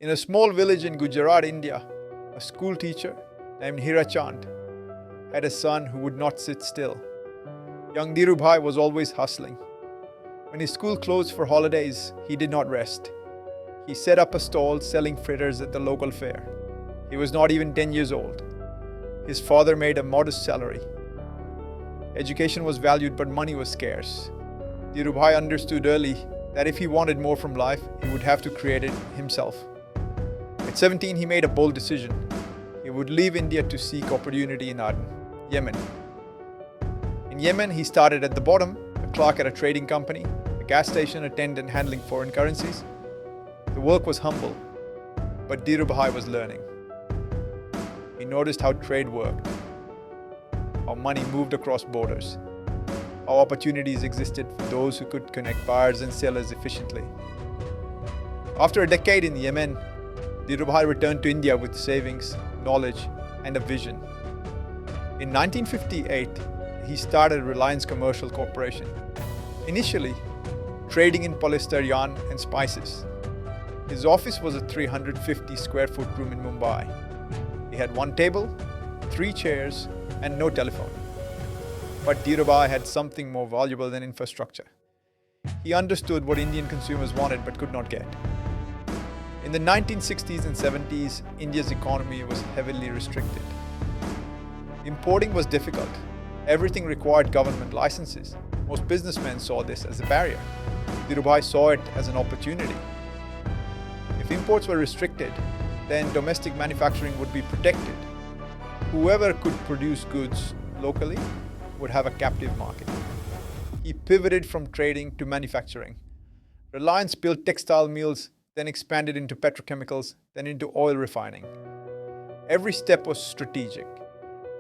In a small village in Gujarat, India, a school teacher named Hira Chand had a son who would not sit still. Young Dhirubhai was always hustling. When his school closed for holidays, he did not rest. He set up a stall selling fritters at the local fair. He was not even 10 years old. His father made a modest salary. Education was valued, but money was scarce. Dhirubhai understood early that if he wanted more from life, he would have to create it himself. At 17, he made a bold decision. He would leave India to seek opportunity in Aden, Yemen. In Yemen, he started at the bottom, a clerk at a trading company, a gas station attendant handling foreign currencies. The work was humble, but Dhirubhai was learning. He noticed how trade worked, how money moved across borders, how opportunities existed for those who could connect buyers and sellers efficiently. After a decade in Yemen, Dhirubhai returned to India with savings, knowledge, and a vision. In 1958, he started Reliance Commercial Corporation, initially trading in polyester yarn and spices. His office was a 350 square foot room in Mumbai. He had one table, 3 chairs, and no telephone. But Dhirubhai had something more valuable than infrastructure. He understood what Indian consumers wanted but could not get. In the 1960s and 70s, India's economy was heavily restricted. Importing was difficult. Everything required government licenses. Most businessmen saw this as a barrier. Dhirubhai saw it as an opportunity. If imports were restricted, then domestic manufacturing would be protected. Whoever could produce goods locally would have a captive market. He pivoted from trading to manufacturing. Reliance built textile mills, then expanded into petrochemicals, then into oil refining. Every step was strategic.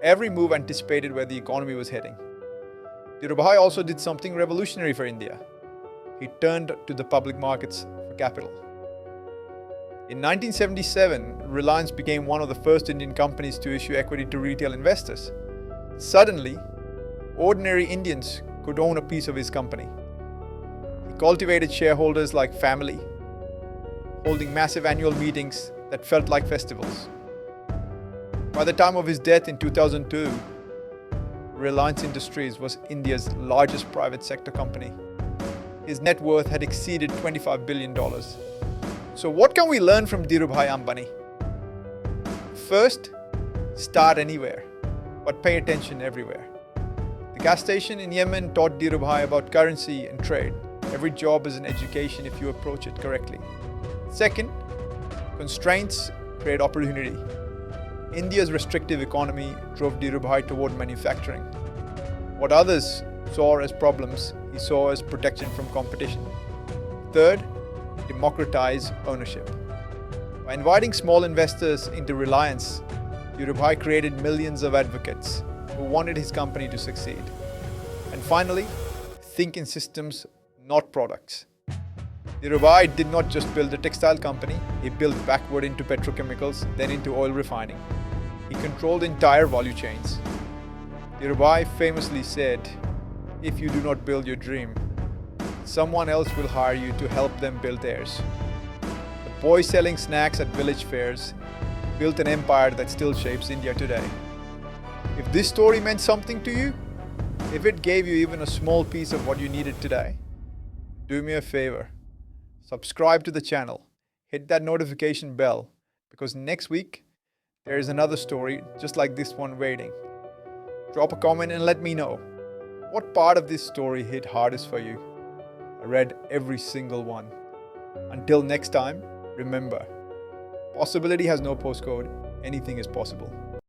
Every move anticipated where the economy was heading. Dhirubhai also did something revolutionary for India. He turned to the public markets for capital. In 1977, Reliance became one of the first Indian companies to issue equity to retail investors. Suddenly, ordinary Indians could own a piece of his company. He cultivated shareholders like family, holding massive annual meetings that felt like festivals. By the time of his death in 2002, Reliance Industries was India's largest private sector company. His net worth had exceeded $25 billion. So what can we learn from Dhirubhai Ambani? First, start anywhere, but pay attention everywhere. The gas station in Yemen taught Dhirubhai about currency and trade. Every job is an education if you approach it correctly. Second, constraints create opportunity. India's restrictive economy drove Dhirubhai toward manufacturing. What others saw as problems, he saw as protection from competition. Third, democratize ownership. By inviting small investors into Reliance, Dhirubhai created millions of advocates who wanted his company to succeed. And finally, think in systems, not products. Dhirubhai did not just build a textile company, he built backward into petrochemicals, then into oil refining. He controlled entire value chains. Dhirubhai famously said, "If you do not build your dream, someone else will hire you to help them build theirs." The boy selling snacks at village fairs built an empire that still shapes India today. If this story meant something to you, if it gave you even a small piece of what you needed today, do me a favor. Subscribe to the channel. Hit that notification bell, because next week there is another story just like this one waiting. Drop a comment and let me know. What part of this story hit hardest for you? I read every single one. Until next time, remember, possibility has no postcode. Anything is possible.